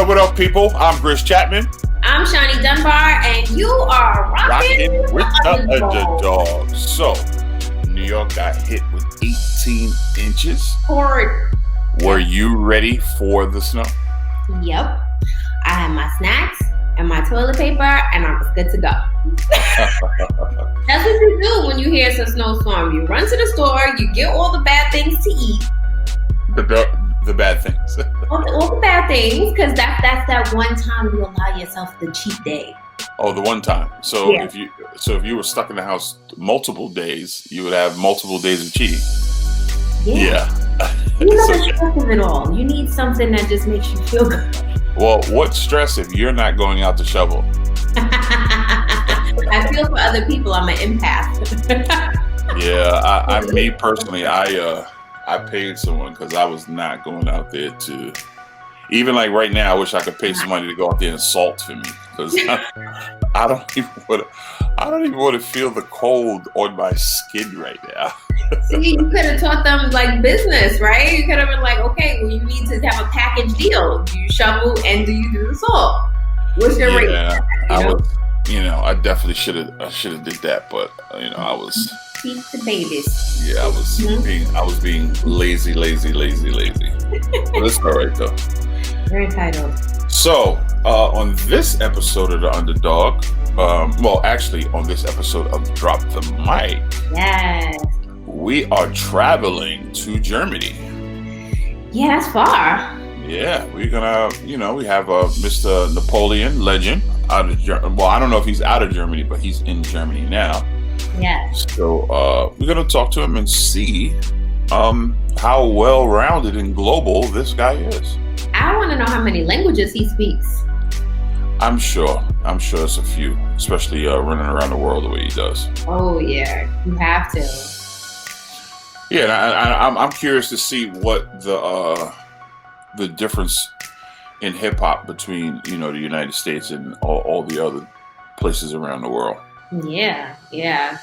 What up, people? I'm Chris Chapman. I'm Shawnee Dunbar, and you are rocking with the underdog. So, New York got hit with 18 inches. Hard. Were you ready for the snow? Yep. I had my snacks and my toilet paper, and I was good to go. That's what you do when you hear it's a snowstorm. You run to the store, you get all the bad things to eat. The bad things. all the bad things, because that's that one time you allow yourself the cheat day. Oh, the one time. So yeah. if you were stuck in the house multiple days, you would have multiple days of cheating. Yeah. You know the stress of it all. You need something that just makes you feel good. Well, what stress if you're not going out to shovel? I feel for other people. I'm an empath. Yeah, me personally, I paid someone because I was not going out there to. Even like right now, I wish I could pay somebody to go out there and salt for me, because I don't even want to feel the cold on my skin right now. See, you could have taught them like business, right? You could have been like, okay, well, you need to have a package deal. Do you shovel and do you do the salt? What's your rate? I definitely should have did that, but I was. Teach the babies. Yeah, I was being lazy. But it's all right though. You're entitled. So, on this episode of The Underdog, on this episode of Drop the Mic, yes, we are traveling to Germany. Yeah, that's far. Yeah, we're gonna, we have Mr. Napoleon, legend, out of Germany. Well, I don't know if he's out of Germany, but he's in Germany now. Yeah. So we're gonna talk to him and see how well-rounded and global this guy is. I want to know how many languages he speaks. I'm sure it's a few, especially running around the world the way he does. Oh yeah, you have to. Yeah, and I'm curious to see what the difference in hip hop between the United States and all the other places around the world. Yeah.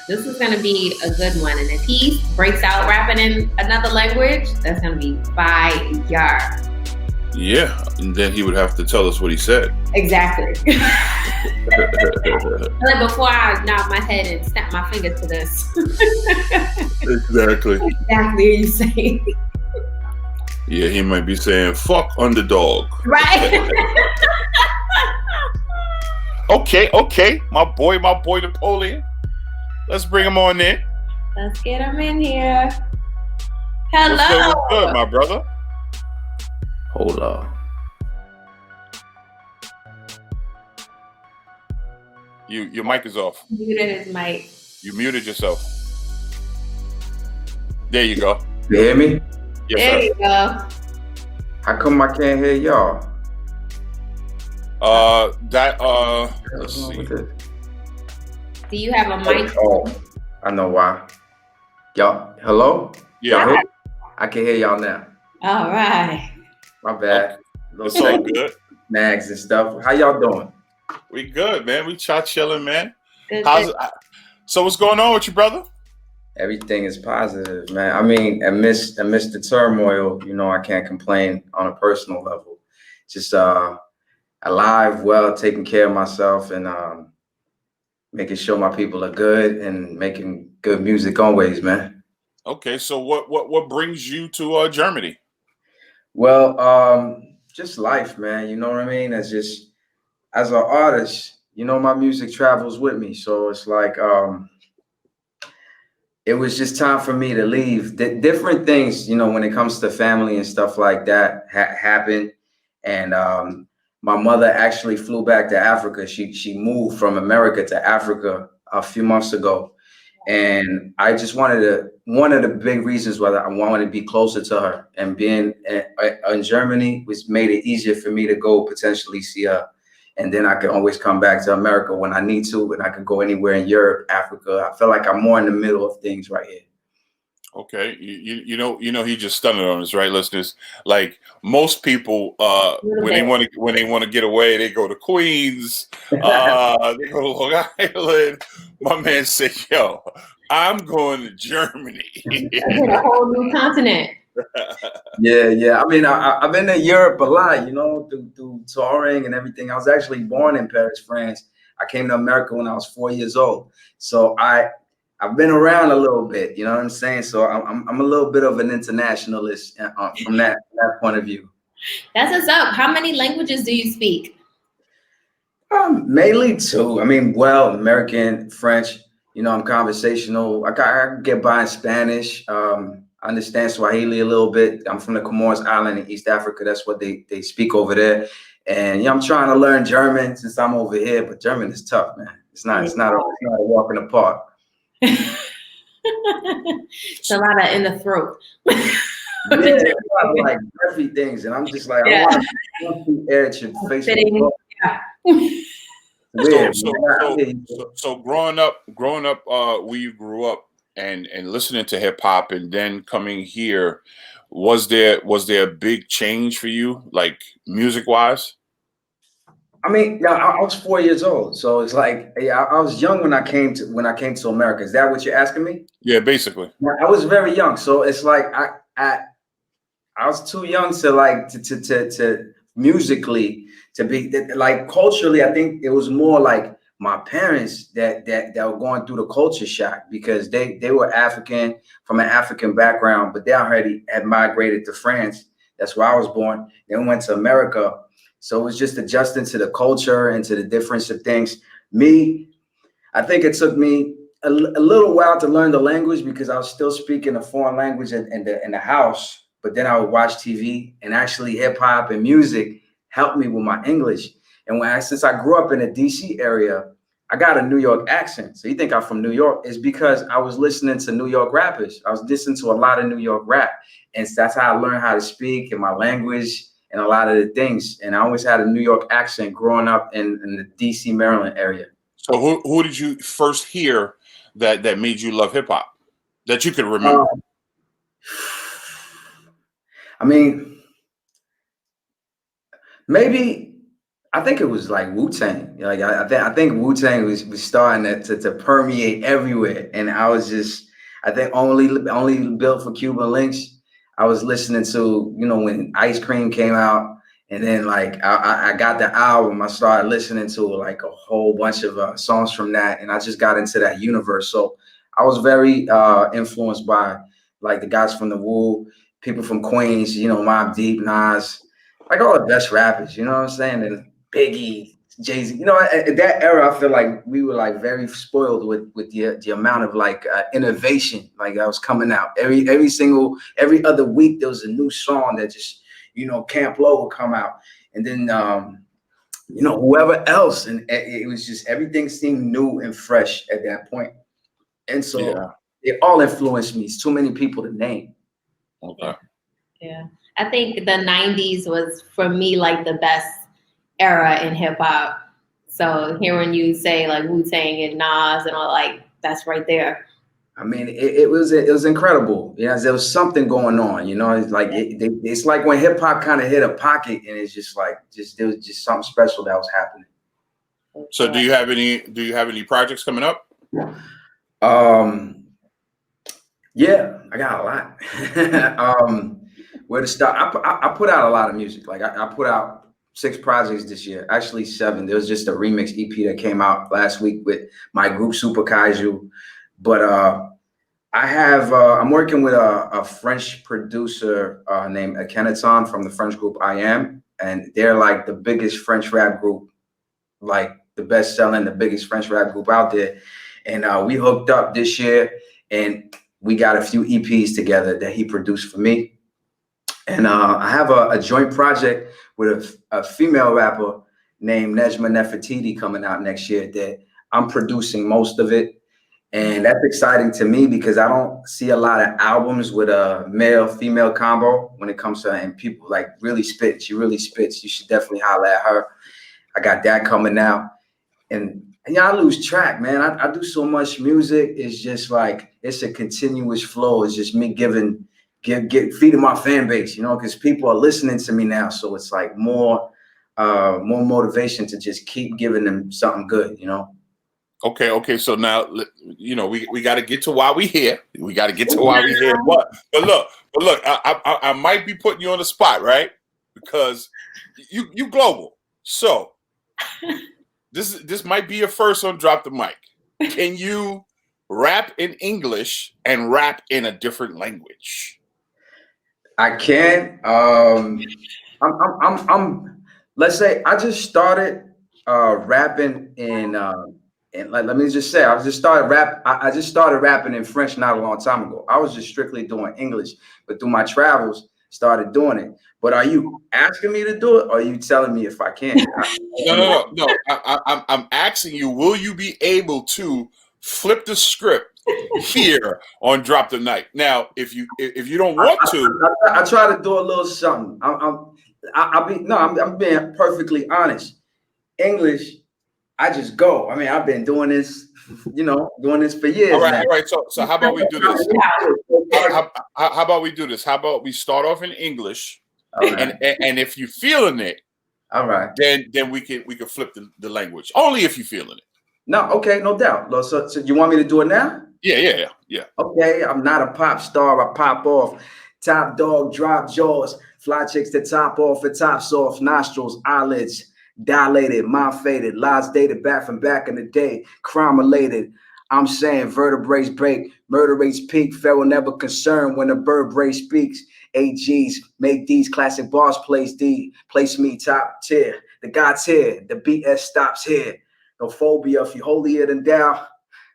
This is going to be a good one. And if he breaks out rapping in another language, that's going to be fire. Yeah, and then he would have to tell us what he said. Exactly. Like before I nod my head and snap my finger to this. Exactly. Exactly what you say. Yeah, he might be saying, fuck underdog. Right. Okay. My boy Napoleon. Let's bring him on in. Let's get him in here. Hello. What's good, my brother? Hold on. Your mic is off. You muted his mic. You muted yourself. There you go. You hear me? Yes, there sir. you go. How come I can't hear y'all? Let's see. Do you have a mic? Oh, I know why. Y'all, hello? Yeah. Y'all, I can hear y'all now. All right. My bad. It's all good. Snags and stuff. How y'all doing? We good, man. We chilling, man. Good. So what's going on with you, brother? Everything is positive, man. I mean, amidst the turmoil, I can't complain on a personal level. Just alive, well, taking care of myself, and making sure my people are good and making good music always, man. Okay, so what brings you to Germany? Well, just life, man. You know what I mean? As an artist, my music travels with me. So it's like it was just time for me to leave. Different things, when it comes to family and stuff like that happen. And my mother actually flew back to Africa. She moved from America to Africa a few months ago. And I just one of the big reasons why I wanted to be closer to her, and being in Germany made it easier for me to go potentially see her. And then I can always come back to America when I need to, and I could go anywhere in Europe, Africa. I feel like I'm more in the middle of things right here. Okay, he just stunned on us, right, listeners? Like most people, when they want to get away, they go to Queens, they go to Long Island. My man said, "Yo, I'm going to Germany." A whole new continent. Yeah. I mean, I've been to Europe a lot, through touring and everything. I was actually born in Paris, France. I came to America when I was 4 years old, so I've been around a little bit. You know what I'm saying? So I'm a little bit of an internationalist from that point of view. That's what's up. How many languages do you speak? Mainly two. I mean, American, French. I'm conversational. I get by in Spanish. I understand Swahili a little bit. I'm from the Comoros Island in East Africa. That's what they speak over there. And I'm trying to learn German since I'm over here, but German is tough, man. It's not a walk in the park. It's a lot of in the throat. Yeah, like every things, and I'm just like, I want the air to face me. So growing up where you grew up and listening to hip hop and then coming here, was there a big change for you, like music wise? I mean, yeah, I was 4 years old, so it's like, I was young when I came to America. Is that what you're asking me? Yeah, basically. I was very young, so it's like I was too young to musically to be like culturally. I think it was more like my parents that were going through the culture shock because they were African from an African background, but they already had migrated to France. That's where I was born. Then went to America. So it was just adjusting to the culture and to the difference of things. I think it took me a little while to learn the language because I was still speaking a foreign language in the house. But then I would watch TV, and actually hip hop and music helped me with my English. And since I grew up in the DC area, I got a New York accent. So you think I'm from New York? It's because I was listening to New York rappers. I was listening to a lot of New York rap, and that's how I learned how to speak and my language and a lot of the things. And I always had a New York accent growing up in the DC, Maryland area. So who did you first hear that made you love hip hop that you could remember? I mean, maybe I think it was like Wu-Tang. Like I think Wu-Tang was starting to permeate everywhere, and I was just I think only built for Cuban links. I was listening to when Ice Cream came out, and then like I got the album. I started listening to like a whole bunch of songs from that, and I just got into that universe. So I was very influenced by like the guys from the Wu. People from Queens, Mobb Deep, Nas, like all the best rappers, you know what I'm saying? And Biggie, Jay-Z, at that era, I feel like we were like very spoiled with the amount of like innovation like that was coming out. Every other week there was a new song that just, Camp Lo would come out. And then, whoever else. And it was just, everything seemed new and fresh at that point. And so it all influenced me. It's too many people to name. Okay. Yeah. I think the 90s was for me like the best era in hip hop. So hearing you say like Wu-Tang and Nas and all, like that's right there. I mean, it was incredible. There was something going on. It's like it's like when hip hop kind of hit a pocket, and it's just like there was just something special that was happening. So do you have any projects coming up? Yeah, I got a lot. Where to start? I put out a lot of music. Like I put out 6 projects this year, actually 7. There was just a remix EP that came out last week with my group Super Kaiju. But I'm working with a French producer named Akhenaton from the French group I Am, and they're like the biggest French rap group, like the best selling, the biggest French rap group out there. And we hooked up this year, and we got a few EPs together that he produced for me. And I have a joint project with a female rapper named Nejma Nefertiti coming out next year that I'm producing most of it. And that's exciting to me because I don't see a lot of albums with a male-female combo when it comes to, and people like really spit. She really spits. You should definitely holler at her. I got that coming out. And yeah, I lose track, man. I do so much music. It's just like it's a continuous flow. It's just me feeding my fan base, you know, because people are listening to me now. So it's like more motivation to just keep giving them something good, you know. Okay. So now, you know, we got to get to why we here. We got to get to why we here. But look, I might be putting you on the spot, right? Because you global. So this might be your first on Drop the Mic. Can you rap in English and rap in a different language? I can. I'm let's say I just started rapping in and like let me just say I just started rapping in French not a long time ago. I was just strictly doing English, but through my travels started doing it. But are you asking me to do it or are you telling me if I can? No. I'm asking you, will you be able to flip the script here on Drop the Night? Now, if you don't want to, I try to do a little something. I'm being perfectly honest. English, I just go. I mean, I've been doing this, you know, doing this for years now. all right. So how about we do this? How about we do this? How about we start off in English, Right. and if you're feeling it, All right. then we can flip the language. Only if you're feeling it. No, okay, no doubt. So you want me to do it now? Yeah. Okay, I'm not a pop star. I pop off. Top dog, drop jaws. Fly chicks that top off, the tops off. Nostrils, eyelids, dilated, mind faded. Lies dated back from back in the day. Crime related. I'm saying vertebrae break. Murder rates peak. Pharaoh never concerned when a vertebrae speaks. AGs make these classic bars place me top tier. The God's here. The BS stops here. No phobia. If you holier than thou.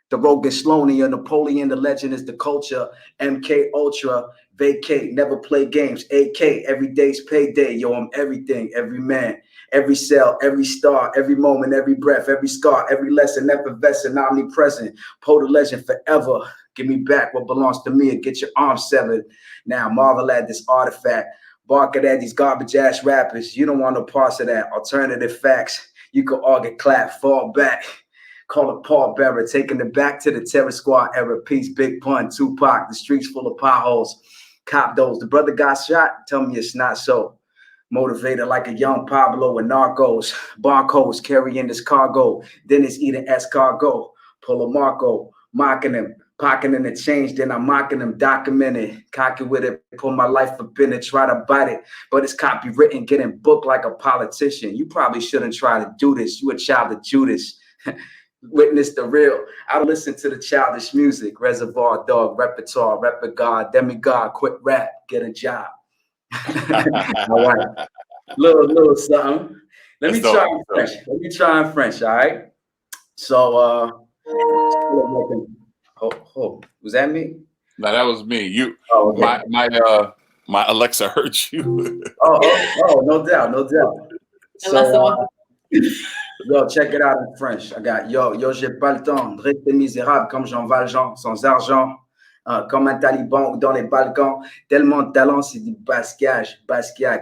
The Rogan Sloania, Napoleon, the legend is the culture. MK Ultra, vacate, never play games. AK, every day's payday. Yo, I'm everything, every man, every cell, every star, every moment, every breath, every scar, every lesson, effervescent, omnipresent. Poe the legend forever. Give me back what belongs to me and get your arms severed. Now marvel at this artifact. Barking at these garbage ass rappers. You don't want no parts of that. Alternative facts. You could all get clapped, fall back. Call it Paul Bearer, taking it back to the Terror Squad era. Peace, Big Pun, Tupac, the streets full of potholes. Cop those. The brother got shot. Tell me it's not so. Motivated like a young Pablo and Narcos. Barcodes carrying this cargo. Then it's eating escargot. Pull a Marco, mocking him. Pocketing the change, then I'm mocking him, documented. Cocky with it, put my life up in it, try to bite it. But it's copywritten, getting booked like a politician. You probably shouldn't try to do this. You a child of Judas. Witness the real. I don't listen to the childish music. Reservoir dog, repertoire, rep a god, demigod, quit rap, get a job. All right. Little something. Let me try in French, all right? So was that me? No, that was me. You okay. my Alexa heard you. No doubt. So yo, check it out in French. I got yo, j'ai pas le temps. Dresse des misérables comme Jean Valjean, sans argent, comme un taliban dans les Balkans. Tellement de talent, c'est du Basquiat,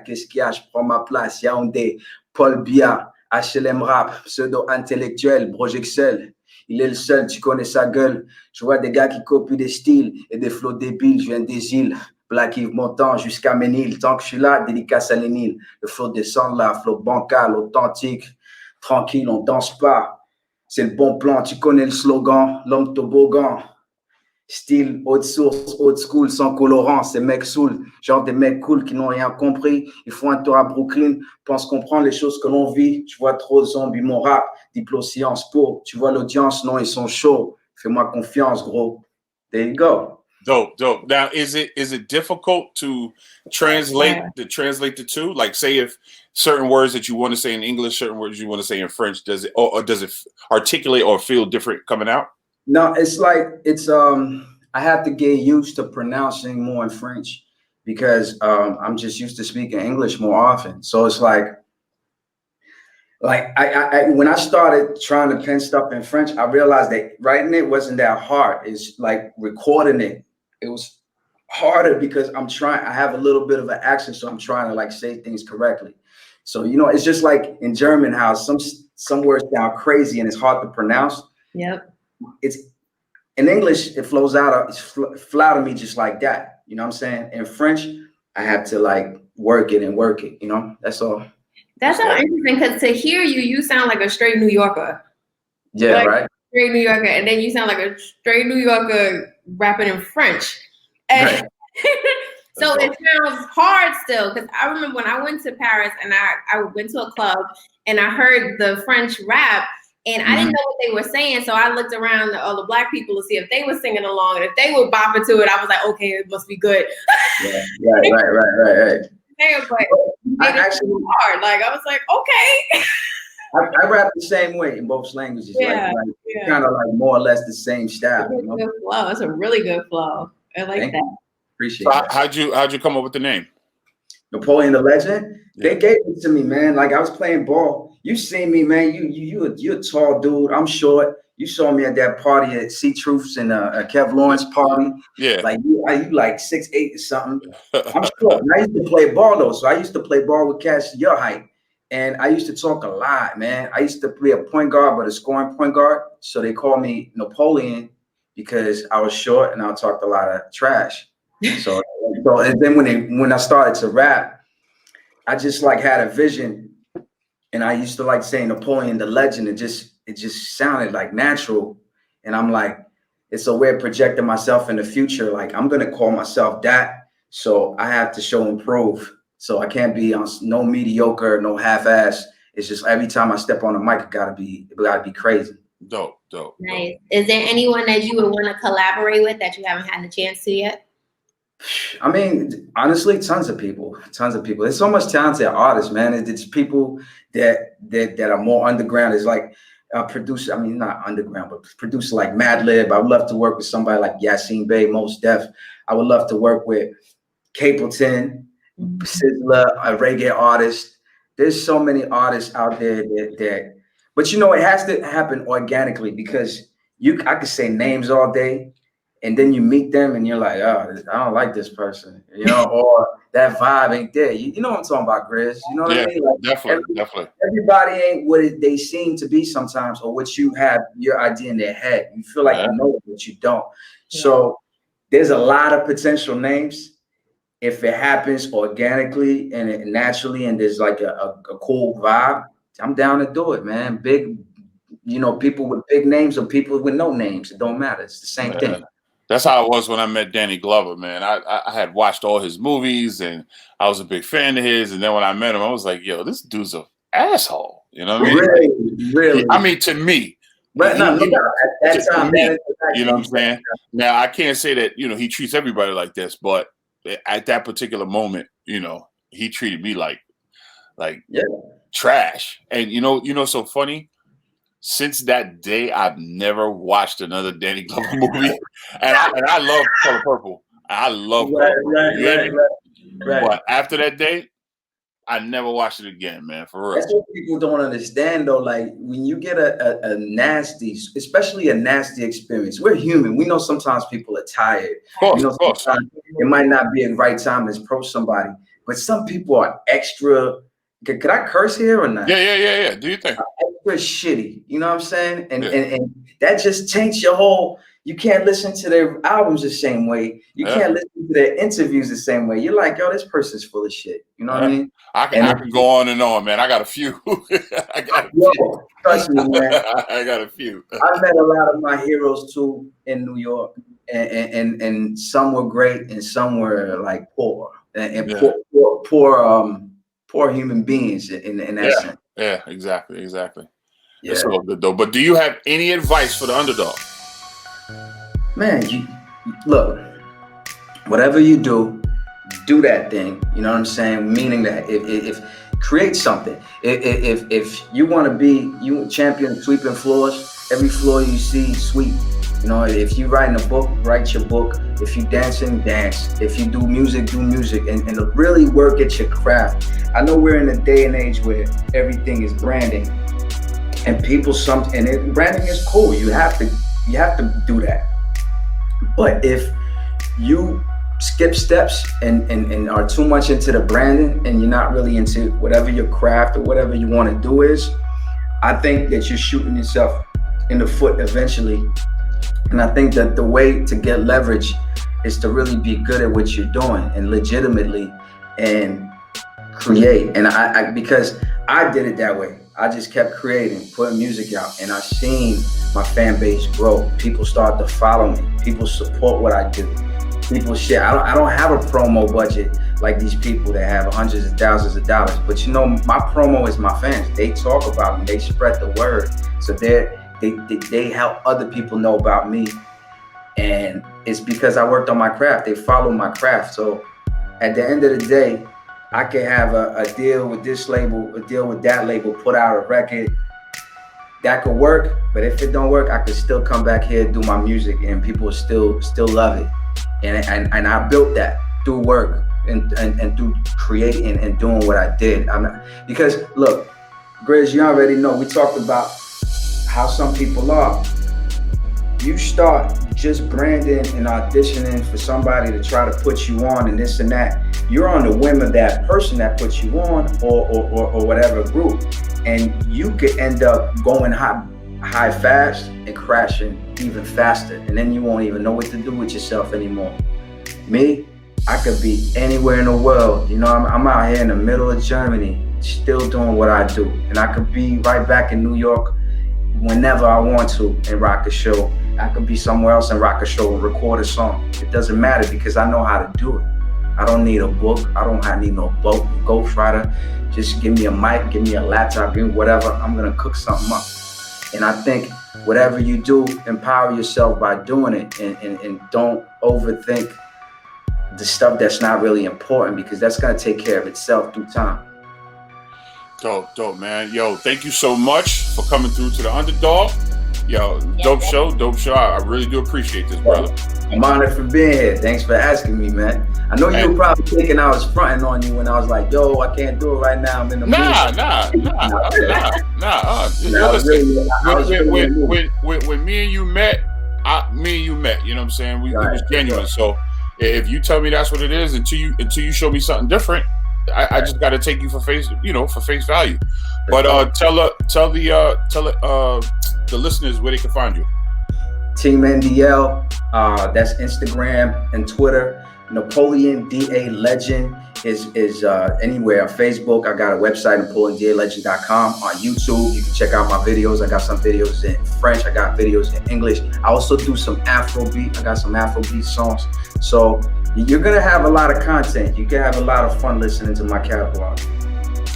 qu'est-ce qu'il y a? Je prends ma place. Yaoundé, Paul Biya, HLM Rap, pseudo-intellectuel, Brojexel. Il est le seul, tu connais sa gueule. Je vois des gars qui copient des styles et des flots débiles. Je viens des îles. Black Yves Montand jusqu'à Ménil. Tant que je suis là, dédicace à l'Énil. Le flow descend là, flow bancal, authentique. Tranquille, on danse pas. C'est le bon plan, tu connais le slogan. L'homme toboggan. Style, haute source, old school, sans colorant. Ces mecs saoulent. Genre des mecs cool qui n'ont rien compris. Ils font un tour à Brooklyn. Pensent comprendre les choses que l'on vit. Tu vois trop de zombies, mon rap. Diplo Sciences Po. Tu vois l'audience, non, ils sont chauds. Fais-moi confiance, gros. There you go. Dope. Now, is it difficult to translate the two? Like, say if certain words that you want to say in English, certain words you want to say in French, does it articulate or feel different coming out? No, it's like I have to get used to pronouncing more in French because I'm just used to speaking English more often. So it's like I when I started trying to pen stuff in French, I realized that writing it wasn't that hard. It's like recording it. It was harder because I have a little bit of an accent, so I'm trying to like say things correctly. So, you know, it's just like in German, how some some words sound crazy and it's hard to pronounce. Yep. It's in English, it flows out, it's flat to me just like that. You know what I'm saying? In French, I have to like work it. You know, that's all. That's so interesting because to hear you, you sound like a straight New Yorker. Yeah, like, right. Straight New Yorker, and then you sound like a straight New Yorker rapping in French. And Right. so it sounds hard still, because I remember when I went to Paris and I went to a club and I heard the French rap and I didn't know what they were saying. So I looked around at all the Black people to see if they were singing along. And if they were bopping to it, I was like, okay, it must be good. Yeah, right. Yeah, but it actually was hard. Like, I was like, okay. I rap the same way in both languages. Yeah, kind of like more or less the same style. It's a good flow. It's a really good flow. I like that. Appreciate that. How'd you come up with the name? Napoleon the Legend? Yeah. They gave it to me, man. Like I was playing ball. You seen me, man. You're a tall dude. I'm short. You saw me at that party at C Truth's and Kev Lawrence party. Yeah. Like you like 6'8" or something. I'm short. And I used to play ball though. So I used to play ball with cats your height. And I used to talk a lot, man. I used to be a point guard, but a scoring point guard. So they called me Napoleon because I was short and I talked a lot of trash. So and then when I started to rap, I just like had a vision, and I used to like saying Napoleon the Legend. It just sounded like natural, and I'm like, it's a way of projecting myself in the future. Like I'm gonna call myself that, so I have to show and prove. So I can't be on no mediocre, no half-ass. It's just every time I step on the mic, it gotta be crazy. Dope. Nice. Is there anyone that you would want to collaborate with that you haven't had the chance to yet? I mean, honestly, tons of people. There's so much talented artists, man. It's people that are more underground. It's like producer. I mean, not underground, but producer like Madlib. I would love to work with somebody like Yasin Bey, Mos Def. I would love to work with Capleton, Sizzler, a reggae artist. There's so many artists out there that, but you know, it has to happen organically because I could say names all day. And then you meet them and you're like, oh, I don't like this person, you know, or that vibe ain't there. You know what I'm talking about, Grizz? You know what I mean? Like Definitely. Everybody ain't what they seem to be sometimes, or what you have your idea in their head. You feel like you know it, but you don't. Yeah. So there's a lot of potential names. If it happens organically and naturally, and there's like a cool vibe, I'm down to do it, man. Big, you know, people with big names or people with no names. It don't matter. It's the same thing. That's how it was when I met Danny Glover, man. I had watched all his movies and I was a big fan of his. And then when I met him, I was like, yo, this dude's an asshole. You know what I mean? Really? I mean, to me. But no, at that time, man, you know what I'm saying? Now, I can't say that, you know, he treats everybody like this, but at that particular moment, you know, he treated me like trash. And, you know, so funny. Since that day, I've never watched another Danny Glover movie, and I love Color Purple. I love Color Purple. Right. But after that day, I never watched it again, man. For real. That's what people don't understand, though. Like when you get a nasty, especially a nasty experience, we're human. We know sometimes people are tired. Of course. Sometimes it might not be a right time to approach somebody, but some people are extra. Could I curse here or not? Yeah. Do you think? Extra shitty, you know what I'm saying? And that just taints your whole. You can't listen to their albums the same way. You can't listen to their interviews the same way. You're like, yo, this person's full of shit. You know what I mean? I can go on and on, man. I got a few. Trust me, man. I got a few. I met a lot of my heroes too in New York, and some were great and some were like poor and poor human beings in that sense. Yeah, exactly. Yeah. It's all good though. But do you have any advice for the underdog? Man, you look, whatever you do that thing. You know what I'm saying? Meaning that if create something. If you want to be champion sweeping floors, every floor you see sweep. You know, if you writing a book, write your book. If you dancing, dance. If you do music, and really work at your craft. I know we're in a day and age where everything is branding, and branding is cool. You have to do that. But if you skip steps and are too much into the branding and you're not really into whatever your craft or whatever you want to do is, I think that you're shooting yourself in the foot eventually. And I think that the way to get leverage is to really be good at what you're doing and legitimately and create. And I because I did it that way. I just kept creating, putting music out, and I seen my fan base grow. People start to follow me. People support what I do. People share. I don't have a promo budget like these people that have hundreds of thousands of dollars. But you know, my promo is my fans. They talk about me. They spread the word. So they help other people know about me. And it's because I worked on my craft. They follow my craft. So at the end of the day, I can have a deal with this label, a deal with that label, put out a record that could work. But if it don't work, I could still come back here, do my music, and people still love it. And I built that through work and through creating and doing what I did. Because look, Grizz, you already know, we talked about how some people are. You start just branding and auditioning for somebody to try to put you on and this and that. You're on the whim of that person that puts you on or whatever group. And you could end up going high fast and crashing even faster. And then you won't even know what to do with yourself anymore. Me, I could be anywhere in the world. You know, I'm out here in the middle of Germany, still doing what I do. And I could be right back in New York whenever I want to and rock a show. I could be somewhere else and rock a show and record a song. It doesn't matter because I know how to do it. I don't need a book. I don't need no ghostwriter. Just give me a mic, give me a laptop, give me whatever. I'm gonna cook something up. And I think whatever you do, empower yourself by doing it, and don't overthink the stuff that's not really important, because that's gonna take care of itself through time. Dope, man. Yo, thank you so much for coming through to the Underdog. Yo, dope show. I really do appreciate this, brother. I'm honored for being here. Thanks for asking me, man. I know you were probably thinking I was fronting on you when I was like, yo, I can't do it right now. I'm in the mood. Nah. When me and you met, you know what I'm saying? It was genuine. So if you tell me that's what it is, until you show me something different, I just got to take you for face value. But tell the listeners where they can find you. Team NDL, that's Instagram and Twitter. Napoleon DA Legend is anywhere on Facebook. I got a website, NapoleonDALegend.com. On YouTube, you can check out my videos. I got some videos in French. I got videos in English. I also do some Afrobeat. I got some Afrobeat songs. So you're gonna have a lot of content. You can have a lot of fun listening to my catalog.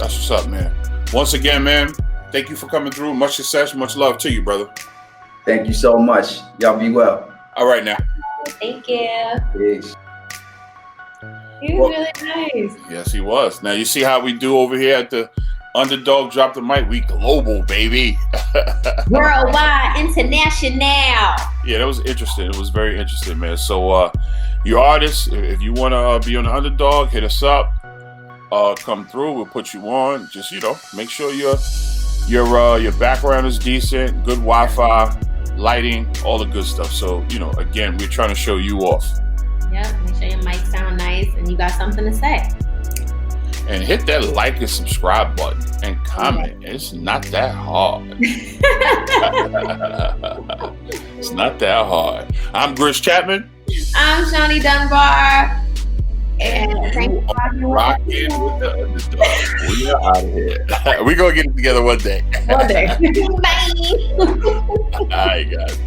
That's what's up, man. Once again, man, thank you for coming through. Much success, much love to you, brother. Thank you so much. Y'all be well. All right now. Thank you. Peace. He was really nice. Yes, he was. Now you see how we do over here at the Underdog Drop the Mic. We global, baby. Worldwide, international. Yeah, that was interesting. It was very interesting, man. So you artists, if you want to be on the Underdog, hit us up. Come through. We'll put you on. Just, make sure your background is decent, good Wi-Fi, lighting, all the good stuff. So, again, we're trying to show you off. Yep, make sure your mic sound nice and you got something to say. And hit that like and subscribe button and comment. Yeah. It's not that hard. It's not that hard. I'm Grizz Chapman. I'm Shawnee Dunbar. And thank you for rocking with the Underdog. We are out of here. We're going to get it together one day. One day. Bye. All right, guys.